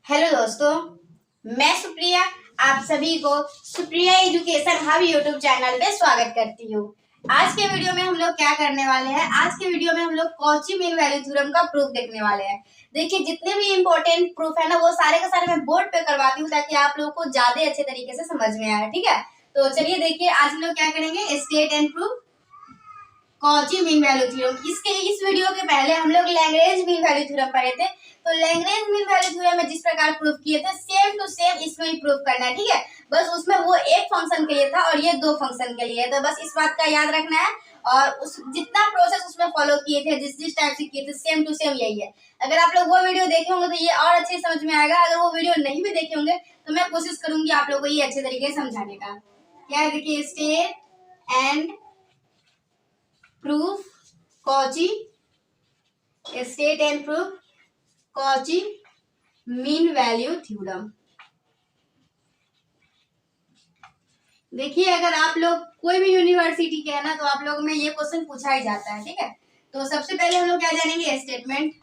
Hello दोस्तों, मैं सुप्रिया आप सभी को Supriya education hub YouTube channel पे स्वागत करती हूँ। आज के वीडियो में हम लोग क्या करने वाले हैं, आज के वीडियो में हम लोग कॉची मीन वैल्यू थ्योरम का प्रूफ देखने वाले हैं। देखिए, जितने भी इंपॉर्टेंट प्रूफ है ना, वो सारे के सारे मैं बोर्ड पे करवाती हूँ ताकि आप लोगों को ज्यादा अच्छे तरीके से समझ में आए। ठीक है, तो चलिए देखिए, आज हम लोग क्या करेंगे, state and proof Cauchy mean value theorem. इस वीडियो के पहले हम लोग लैग्रेंज मीन वैल्यू थ्योरम पढ़े थे। तो लैग्रेंज मीन वैल्यू थ्योरम में जिस प्रकार प्रूफ किए थे, सेम टू सेम इसमें भी प्रूफ करना है। ठीक है, बस उसमें वो एक फंक्शन के लिए था और ये दो फंक्शन के लिए है, तो बस इस बात का याद रखना है। और उस जितना प्रोसेस उसमें फॉलो किए थे, जिस टाइप से किए थे, सेम टू सेम यही है। अगर आप लोग वो वीडियो देखे होंगे तो ये और अच्छे समझ में आएगा। अगर वो वीडियो नहीं भी देखे होंगे तो मैं कोशिश करूंगी आप लोगों को ये अच्छे तरीके से समझाने का। क्या है, देखिए, state and proof Cauchy, state and proof Cauchy mean value theorem. देखिए, अगर आप लोग कोई भी यूनिवर्सिटी के है ना, तो आप लोग में ये क्वेश्चन पूछा ही जाता है। ठीक है, तो सबसे पहले हम लोग क्या जानेंगे, स्टेटमेंट।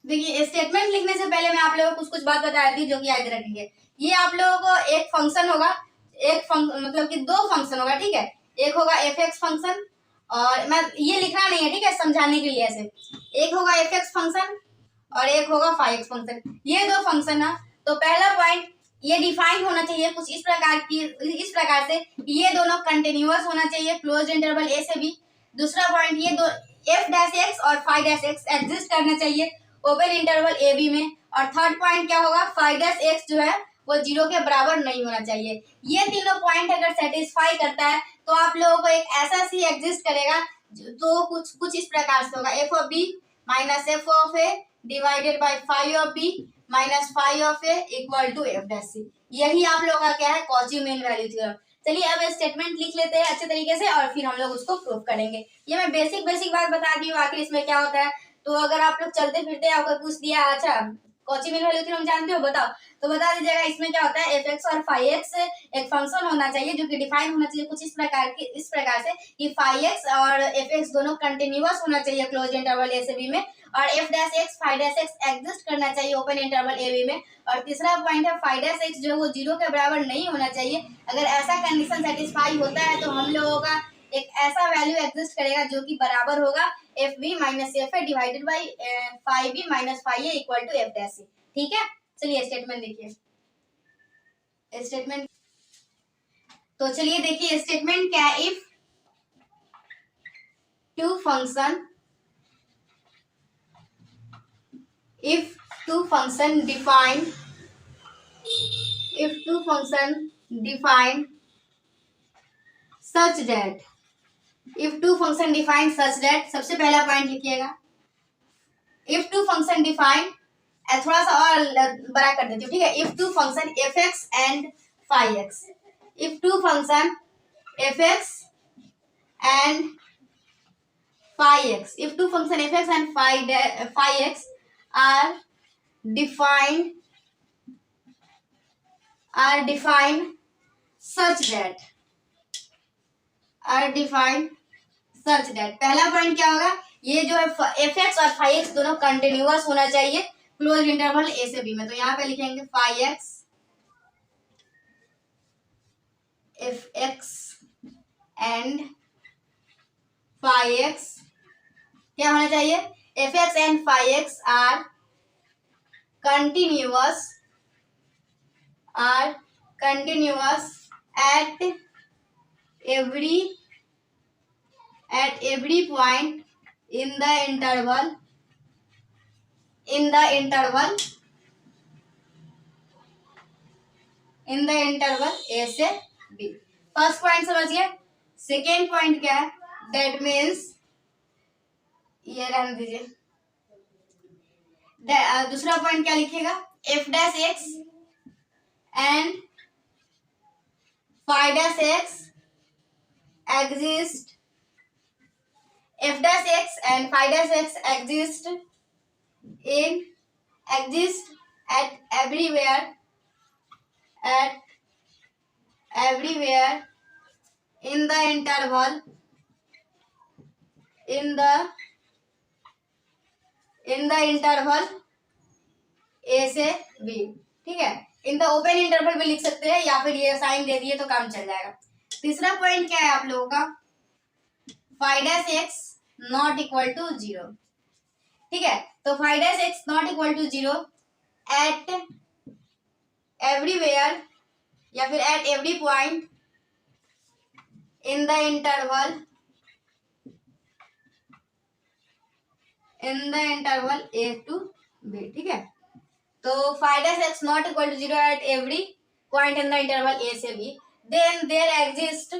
देखिए, स्टेटमेंट लिखने से पहले मैं आप लोगों को कुछ कुछ बात बता देती हूँ जो कि याद रखेंगे। ये आप लोगों को एक फंक्शन होगा, मतलब कि दो फंक्शन होगा। ठीक है, एक होगा एफ एक्स फंक्शन, और मैं ये लिखना नहीं है, ठीक है, समझाने के लिए ऐसे। एक होगा एफ एक्स फंक्शन और एक होगा फाइव एक्स फंक्शन। ये दो फंक्शन है। तो पहला पॉइंट, ये डिफाइन होना चाहिए कुछ इस प्रकार से, ये दोनों कंटिन्यूअस होना चाहिए क्लोज इंटरवल ए से बी। दूसरा पॉइंट, ये दो एफ डैश एक्स और फाइव डैश एक्स एग्जिस्ट करना चाहिए ओपन इंटरवल ए बी में। और थर्ड पॉइंट क्या होगा, फाइव डैश एक्स जो है वो जीरो के बराबर नहीं होना चाहिए। ये तीनों पॉइंट अगर सेटिस्फाई करता है तो आप लोगों को एक ऐसा सी एग्जिस्ट करेगा तो कुछ कुछ इस प्रकार से होगा, F of B minus F of A divided by five of B minus five of A equal to F dash C. यही आप लोगों का क्या है, कॉची मीन वैल्यू थ्योरम। चलिए अब स्टेटमेंट लिख लेते हैं अच्छे तरीके से और फिर हम लोग उसको प्रूव करेंगे। ये मैं बेसिक बात बता दी हूँ, आखिर इसमें क्या होता है। तो अगर आप लोग चलते फिरते आपको पूछ दिया, अच्छा कॉची मीन वैल्यू थ्योरम जानते हो, बताओ, तो बता दीजिएगा। इसमें क्या होता है, एफ एक्स और फाइव एक्स एक फंक्शन होना चाहिए जो कि डिफाइन होना चाहिए कुछ इस प्रकार से कि फाइव एक्स और एफ एक्स दोनों कंटिन्यूअस होना चाहिए क्लोज इंटरवल ए से बी में, और F dash x five dash X exist करना चाहिए ओपन इंटरवल ए बी में। और तीसरा पॉइंट है, फाइव डैश एक्स जो है वो जीरो के बराबर नहीं होना चाहिए। अगर ऐसा कंडीशन सेटिस्फाई होता है तो हम लोगों का एक ऐसा वैल्यू एग्जिस्ट करेगा जो कि बराबर होगा F B minus F A divided by five B minus five A equal to F dash C. ठीक है, चलिए स्टेटमेंट देखिए। स्टेटमेंट, तो चलिए देखिए स्टेटमेंट क्या है। If two function define such that सबसे पहला पॉइंट लिखिएगा, if two function define, थोड़ा सा और बड़ा कर देती हूँ। ठीक है, if two function F X and five x, if two function F X and five x, if two function F X and five x are defined such that पहला पॉइंट क्या होगा, ये जो है एफ एक्स और five x दोनों continuous होना चाहिए क्लोज इंटरवल ए से बी में। तो यहाँ पे लिखेंगे five X F X and five X क्या होना चाहिए, F X and five X are continuous at every point in the interval a से b। फर्स्ट पॉइंट समझिए। सेकेंड पॉइंट क्या है, दैट मीन्स, ये रहने दीजिए। दूसरा पॉइंट क्या लिखिएगा, F dash X and five dash x exist f dash x and phi dash x exist at everywhere in the in the interval A से बी, ठीक है। इन द ओपन इंटरवल भी लिख सकते हैं या फिर ये साइन दे दिए तो काम चल जाएगा। तीसरा पॉइंट क्या है आप लोगों का, five dash X not equal to 0, ठीक है। तो five dash X not equal to 0 at everywhere या फिर at every point in the interval A to B, ठीक है। तो five dash X not equal to 0 at every point in the interval A से B, then there exist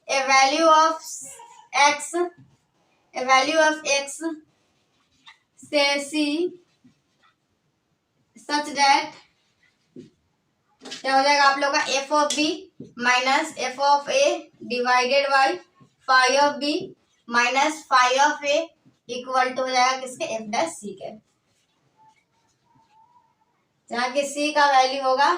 a value of x say c such that क्या हो जाएगा आप लोग का F of B minus F of A divided by five of B minus five of A equal to हो जाएगा किसके, एफ डैश सी के, जहाँ की सी का वैल्यू होगा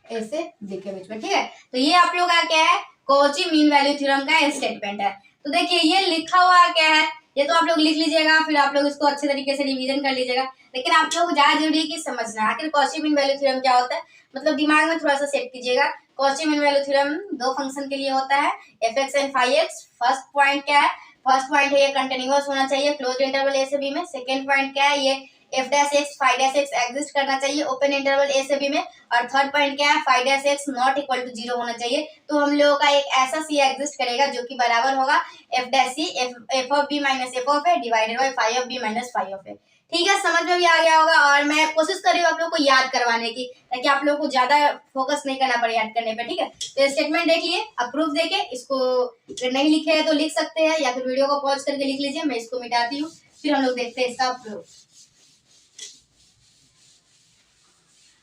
ए से बी के बीच में, ठीक है। तो ये आप लोग का क्या है, कॉची मीन वैल्यू थ्योरम का स्टेटमेंट है। तो देखिए ये लिखा हुआ क्या है, ये तो आप लोग लिख लीजिएगा, फिर आप लोग इसको अच्छे तरीके से रिवीजन कर लीजिएगा। लेकिन आप लोग को ज्यादा जरूरी है कि समझना आखिर कॉची मीन वैल्यू थ्योरम क्या होता है, मतलब दिमाग में थोड़ा सा सेट कीजिएगा। कॉची मीन वैल्यू थ्योरम दो फंक्शन के लिए होता है, F X and five x. First point क्या है, फर्स्ट पॉइंट है ये कंटिन्यूअस होना चाहिए क्लोज इंटरवल ए से बी में। सेकेंड पॉइंट क्या है, ये F dash x five dash X exist करना चाहिए ओपन इंटरवल ए से बी में। और थर्ड पॉइंट क्या है, five dash X not equal to 0 होना चाहिए। तो हम लोगों का एक ऐसा सी एग्जिस्ट करेगा जो कि बराबर होगा F dash C F of B minus F of A divided by five of B minus five of A, ठीक है। समझ में भी आ गया होगा। और मैं कोशिश कर रही हूँ आप लोग को याद करवाने की, ताकि आप लोग को ज्यादा फोकस नहीं करना पड़े याद करने पे, ठीक है। तो स्टेटमेंट देख लिए, अब प्रूफ देखे, इसको अगर नहीं लिखे हैं तो लिख सकते हैं या फिर वीडियो को पॉज करके लिख लीजिए। मैं इसको मिटाती हूँ, फिर हम लोग देखते हैं इसका प्रूफ।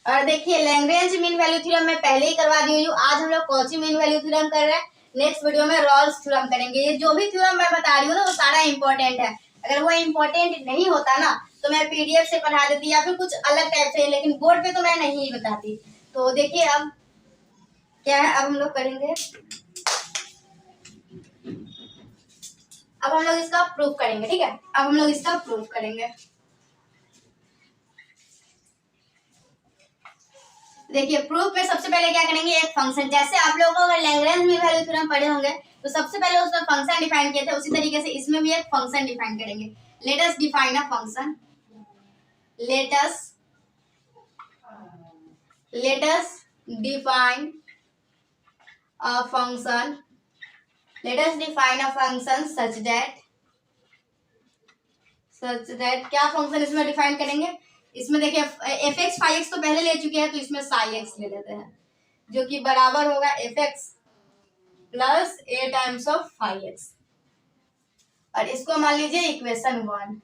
और देखिए लैग्रेंज मीन वैल्यू थ्योरम मैं पहले ही करवा दी हूँ। आज हम लोग कॉची मीन वैल्यू थ्योरम कर रहे हैं, नेक्स्ट वीडियो में रॉल्स थ्योरम करेंगे। ये जो भी थ्योरम मैं बता रही हूँ ना वो सारा इंपॉर्टेंट है। अगर वो इंपॉर्टेंट नहीं होता ना तो मैं पीडीएफ से पढ़ा देती या फिर कुछ अलग टाइप से, लेकिन बोर्ड पे तो मैं नहीं बताती। तो देखिए अब क्या है, अब हम लोग करेंगे, अब हम लोग इसका प्रूफ करेंगे, ठीक है। अब हम लोग इसका प्रूफ करेंगे। देखिए प्रूफ में सबसे पहले क्या करेंगे, एक फंक्शन, जैसे आप लोगों को अगर लैग्रेंज मीन वैल्यू थ्योरम पढ़े होंगे तो सबसे पहले उसमें फंक्शन डिफाइन किए थे, उसी तरीके से इसमें भी एक फंक्शन डिफाइन करेंगे। Let us define a function, let us define a function, such that क्या फंक्शन इसमें डिफाइन करेंगे, इसमें देखिए एफ एक्स फाइव एक्स तो पहले ले चुके हैं, तो इसमें साई एक्स ले लेते हैं, जो कि बराबर होगा F X plus A times of five X. और इसको मान लीजिए equation 1,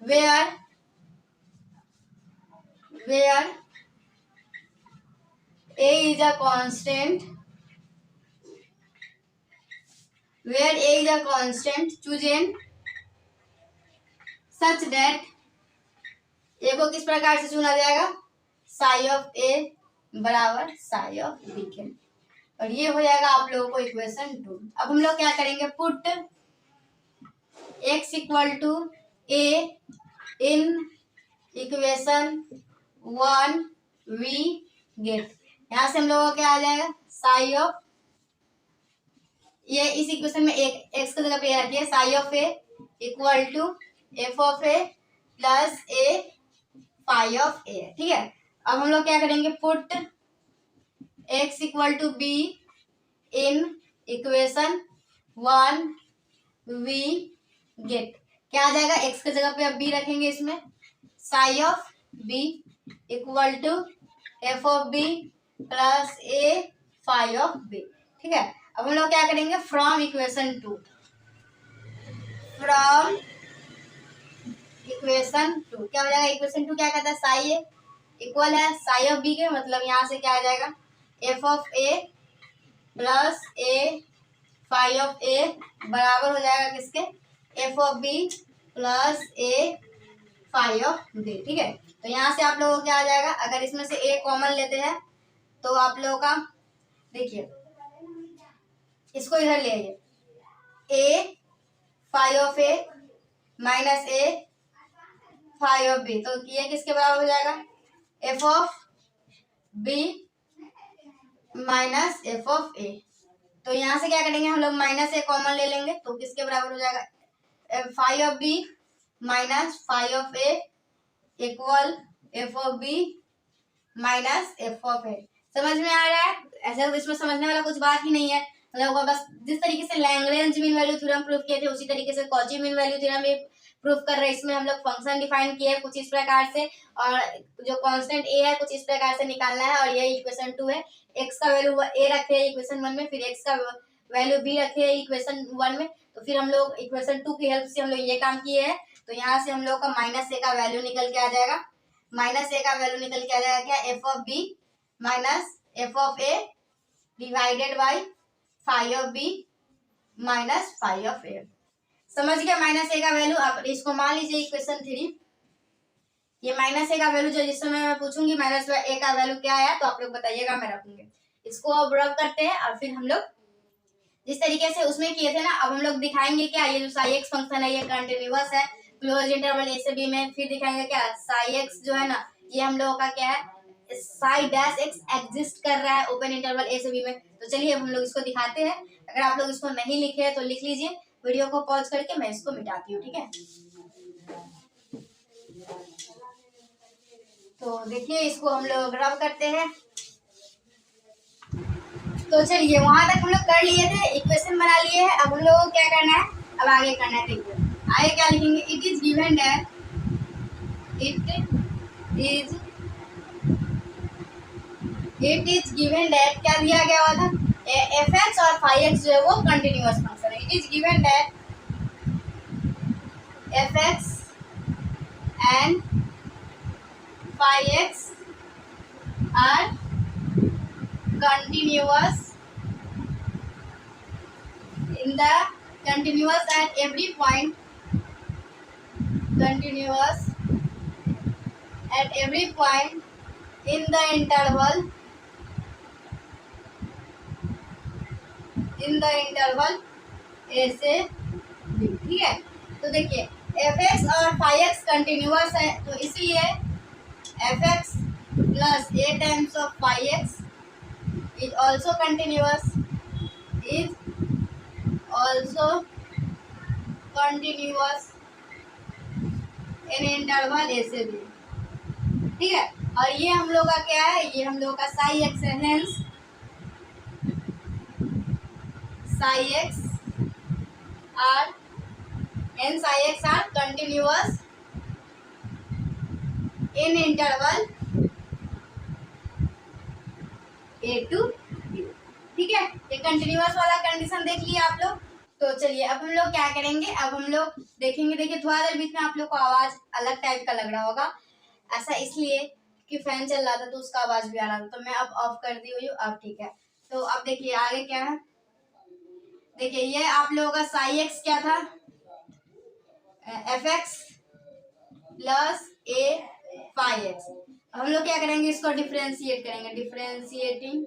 where a is a constant, chosen such that a को किस प्रकार से चुना जाएगा, साई ऑफ ए बराबर साई ऑफ बी के। और ये हो जाएगा आप लोगों को इक्वेशन 2। अब हम लोग क्या करेंगे, put x equal to A in equation 1 we get, यहाँ से हम लोगों को क्या आ जाएगा, साई ऑफ, ये इस इक्वेशन में एक एक्स की जगह पे रखिए, psi of A equal to F of A plus A phi of A, ठीक है। अब हम लोग क्या करेंगे, put x equal to B in equation 1 we get, क्या आ जाएगा, x की जगह पे अब b रखेंगे, इसमें psi of b equal to F of B plus A phi of B, ठीक है। अब हम लोग क्या करेंगे, फ्रॉम इक्वेशन 2 क्या हो जाएगा, इक्वेशन 2 क्या कहता है, साई ए इक्वल है साई ऑफ बी के, मतलब यहाँ से क्या आ जाएगा, F of A plus A phi of A बराबर हो जाएगा किसके, F of B plus A phi of B. ठीक है, तो यहाँ से आप लोगों को क्या आ जाएगा, अगर इसमें से ए कॉमन लेते हैं तो आप लोगों का देखिए, इसको इधर ले आइए, A phi of A minus A phi of B, तो ये किसके बराबर हो जाएगा, F of B minus F of A. तो यहाँ से क्या करेंगे हम लोग, माइनस ए कॉमन ले लेंगे, तो किसके बराबर हो जाएगा, phi of B minus phi of A equal F of B minus F of A. समझ में आ रहा है, ऐसा इसमें समझने वाला कुछ बात ही नहीं है, मतलब बस जिस तरीके से Lagrange mean value theorem proof किए थे उसी तरीके से कॉची मीन वैल्यू थ्योरम भी प्रूफ कर रहे हैं। इसमें हम लोग फंक्शन डिफाइन किए कुछ इस प्रकार से, और जो कांस्टेंट ए है कुछ इस प्रकार से निकालना है, और ये इक्वेशन 2 है, एक्स का वैल्यू ए रखे हैं इक्वेशन 1 में, फिर एक्स का वैल्यू बी रखे हैं इक्वेशन 1 में, तो फिर हम लोग इक्वेशन 2 की हेल्प से हम लोग ये काम किए हैं। तो यहाँ से हम लोग का माइनस ए का वैल्यू निकल के आ जाएगा, माइनस ए का वैल्यू निकल के आ जाएगा क्या, F of B minus F of A divided by phi of B minus phi of A. समझ गया, माइनस ए का वैल्यू, आप इसको मान लीजिए इक्वेशन 3, ये माइनस ए का वैल्यू जो जिस समय मैं पूछूंगी माइनस ए का वैल्यू क्या आया तो आप लोग बताइएगा, मैं रखूंगी। इसको अब रब करते हैं, और फिर हम लोग जिस तरीके से उसमें किए थे ना, अब हम लोग दिखाएंगे क्या, ये जो साई एक्स फंक्शन है ये कंटिन्यूअस है क्लोज इंटरवल ए से बी में, फिर दिखाएंगे क्या साई एक्स जो है ना ये हम लोगों का क्या है, साई डैश एक्स एग्जिस्ट कर रहा है ओपन इंटरवल ए से बी में। तो चलिए हम लोग इसको दिखाते हैं, अगर आप लोग इसको नहीं लिखे हैं तो लिख लीजिए, वीडियो को पॉज करके मैं इसको मिटाती हूँ, ठीक है। तो देखिए इसको हम लोग रब करते हैं, तो चलिए वहां तक हम लोग कर लिए थे, इक्वेशन बना लिए है, अब हम लोग को क्या करना है, अब आगे करना है। देखिए आगे क्या लिखेंगे, it is given that, it is given that क्या दिया गया हुआ था, एफ एक्स और फाई एक्स जो है वो कंटिन्यूअस फंक्शन है। It is given that F X and phi X are continuous in the continuous at every point, continuous at every point in the interval, in the interval a से b। ठीक है, तो देखिए F X और phi X continuous है, तो इसलिए F X plus A times of phi X is also continuous, is also continuous in interval a से b। ठीक है, और ये हम लोग का क्या है, ये हम लोग का साई एक्स है, hence psi X are, hence psi X are continuous in interval A to B. ठीक है, ये कंटिन्यूअस वाला कंडीशन देख लिया आप लोग। तो चलिए अब हम लोग क्या करेंगे, अब हम लोग देखेंगे, देखिए थोड़ा देर बीच में आप लोग को आवाज अलग टाइप का लग रहा होगा, ऐसा इसलिए कि फैन चल रहा था तो उसका आवाज भी आ रहा था, तो मैं अब ऑफ कर दी हुई हूँ, अब ठीक है। तो अब देखिए आगे क्या है, देखिए ये आप लोगों का साई एक्स क्या था, F X plus A phi x. हम लोग क्या करेंगे, इसको डिफरेंशिएट करेंगे, डिफरेंशिएटिंग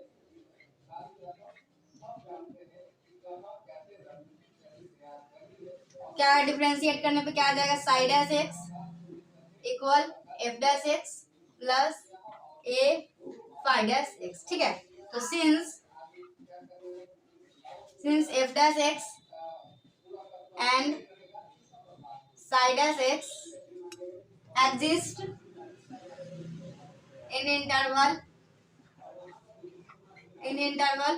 क्या, डिफरेंशिएट करने पे क्या आ जाएगा, psi dash X equal F dash X plus A phi dash X. ठीक है, तो since F dash X and psi dash X exist in interval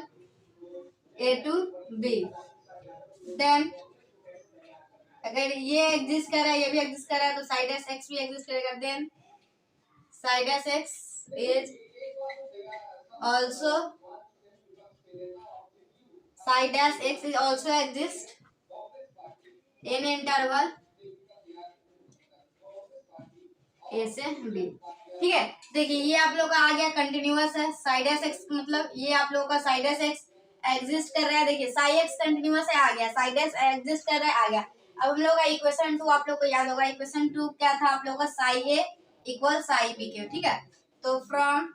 a to b, then अगर ये एग्जिस्ट कर रहा है ये भी एग्जिस्ट कर रहा है तो साइड एस एक्स भी एग्जिस्ट करेगा, then side S X is also side S X is also exist in interval A से बी। ठीक है, देखिए ये आप लोग का आ गया कंटिन्यूअस है, साइड एस एक्स मतलब ये आप लोगों का साइड एस एक्स एग्जिस्ट कर रहा है, देखिए साई एक्स कंटिन्यूअस है आ गया, साइड एस एग्जिस्ट कर रहा है आ गया, अब हम लोग का इक्वेशन 2 आप लोग को याद होगा, इक्वेशन 2 क्या था आप लोग का, साई ए इक्वल साई बी के, ठीक है। तो फ्रॉम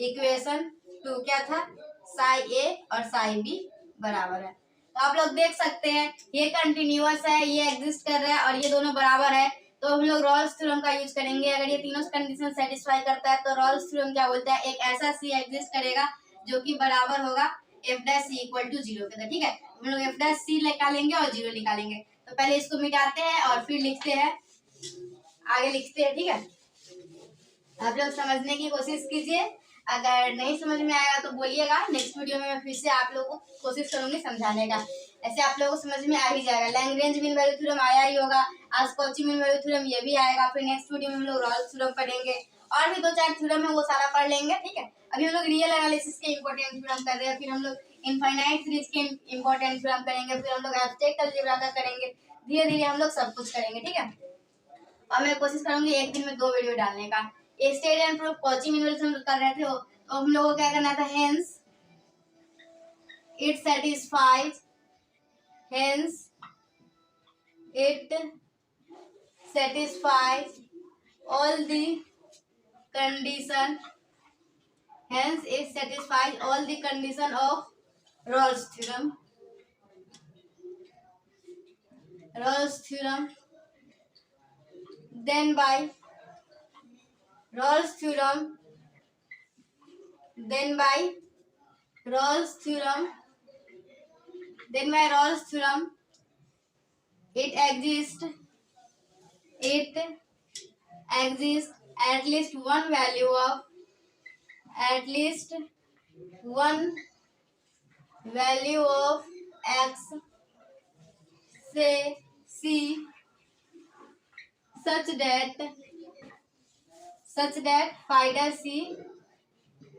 इक्वेशन 2 क्या था, साई ए और साई बी बराबर है। तो आप लोग देख सकते हैं ये कंटिन्यूअस है, ये एग्जिस्ट कर रहा है और ये दोनों बराबर है। तो हम लोग रॉल्स थ्योरम का यूज करेंगे। अगर ये तीनों कंडीशन सेटिस्फाई करता है तो रॉल्स थ्योरम क्या बोलता है, एक ऐसा सी एग्जिस्ट करेगा जो कि बराबर होगा F dash C equal to 0 के। ठीक है, हम लोग एफ डैश सी निकालेंगे और 0 निकालेंगे। तो पहले इसको मिटाते हैं और फिर लिखते हैं, आगे लिखते हैं, ठीक है। आप लोग समझने की कोशिश कीजिए, अगर नहीं समझ में आएगा तो बोलिएगा, नेक्स्ट वीडियो में मैं फिर से आप लोगों को कोशिश करूंगी समझाने का। ऐसे आप लोगों को समझ में आ ही जाएगा। लैग्रेंज मीन वैल्यू थ्योरम आया ही होगा, आज कॉची मीन वैल्यू थ्योरम ये भी आएगा। फिर नेक्स्ट वीडियो में हम लोग रॉल्स थ्योरम पढ़ेंगे और भी 2-4 थ्योरम है वो सारा पढ़ लेंगे, ठीक है। अभी हम लोग रियल एनालिसिस के इंपॉर्टेंट थ्योरम कर रहे हैं, फिर हम लोग इनफाइनाइट सीरीज के इंपॉर्टेंट थ्योरम करेंगे, फिर हम लोग एब्स्ट्रैक्ट अलजेब्रा का करेंगे। धीरे धीरे हम लोग सब कुछ करेंगे, ठीक है। और मैं कोशिश करूंगी एक दिन में 2 वीडियो डालने का। State and proof Cauchy mean value हम कर रहे थे, तो हम लोगों को क्या करना था, hence it satisfies, hence it satisfies all the condition, hence it satisfies all the condition of Rolle's theorem. Rolle's theorem, then by Rolle's theorem, then by Rolle's theorem, then by Rolle's theorem, it exists at least one value of, at least one value of x say c such that phi dash c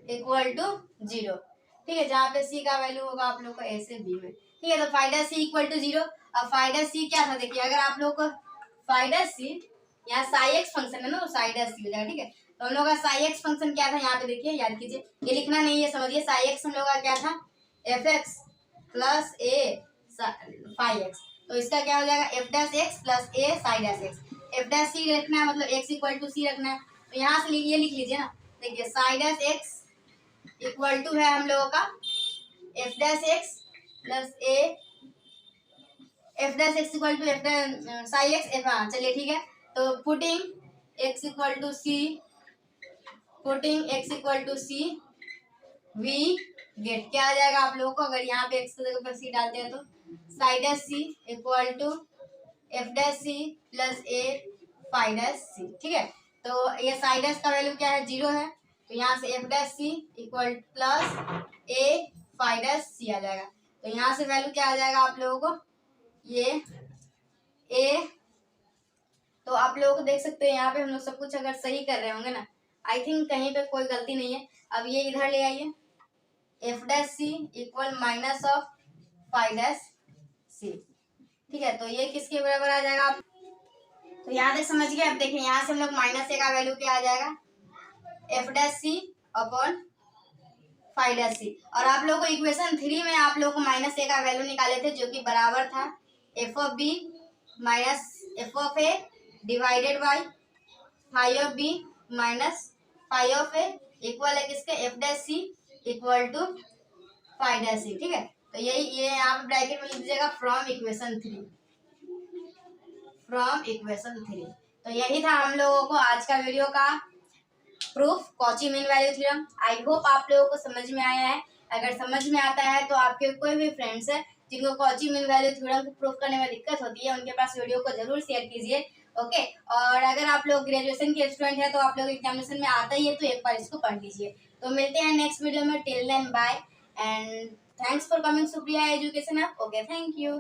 equal to 0, ठीक है। जहाँ पे c का value होगा आप लोग को a से b में, ठीक है। तो phi dash c equal to 0। अब phi dash c क्या था, देखिए अगर आप लोग को phi dash c, यहाँ साई एक्स फंक्शन है ना, तो साई dash c हो जाएगा, ठीक है। तो हम लोग का साई एक्स फंक्शन क्या था, यहाँ पे देखिए, याद कीजिए, ये लिखना नहीं है, समझिए। साई एक्स हम लोग का क्या था, F X plus A phi X. तो इसका क्या हो जाएगा, F dash X plus A psi dash X. F dash C रखना है, मतलब एक्स इक्वल टू सी रखना है। तो यहाँ से ये लिख लीजिए ना, देखिए psi dash X equal to है हम लोगों का F dash X plus A, F dash X equal to F psi X F, हाँ चलिए ठीक है। तो putting X equal to C, putting X equal to C, we get क्या आ जाएगा आप लोगों को, अगर यहाँ पे एक्स की जगह पर सी डालते हैं तो psi dash C equal to F dash C plus A phi dash C, ठीक है। तो ये साई डैश का वैल्यू क्या है, 0 है। तो यहाँ से F dash C equal plus A phi dash सी आ जाएगा। तो यहाँ से वैल्यू क्या आ जाएगा आप लोगों को, ये ए। तो आप लोगों को देख सकते हैं यहाँ पे हम लोग सब कुछ अगर सही कर रहे होंगे ना, आई थिंक कहीं पे कोई गलती नहीं है। अब ये इधर ले आइए, F dash C equal minus of phi dash C, ठीक है। तो ये किसके बराबर आ जाएगा आप, तो यहाँ तक समझ गए। अब देखिए यहाँ से हम लोग माइनस ए का वैल्यू क्या आ जाएगा, एफ डैश सी अपॉन फाई डैश सी। और आप लोगों को इक्वेशन 3 में आप लोगों को माइनस ए का वैल्यू निकाले थे, जो कि बराबर था F of B minus F of A divided by phi of B minus phi of A, equal है किसके, F dash C equal to phi dash C, ठीक है। तो यही ये यहाँ पे ब्रैकेट में लिख दीजिएगा फ्रॉम इक्वेशन 3, फ्रॉम इक्वेशन 3। तो यही था हम लोगों को आज का वीडियो का proof Cauchy mean value theorem. I hope आप लोगों को समझ में आया है। अगर समझ में आता है तो आपके कोई भी फ्रेंड्स है जिनको कॉची मीन वैल्यू थ्योरम को प्रूफ करने में दिक्कत होती है, उनके पास वीडियो को जरूर शेयर कीजिए, ओके। और अगर आप लोग ग्रेजुएशन के स्टूडेंट है तो आप लोग एग्जामिनेशन में आता ही है तो एक बार इसको पढ़ लीजिए। तो मिलते हैं नेक्स्ट वीडियो में, till then bye and thanks for coming Supriya education app, okay, thank you.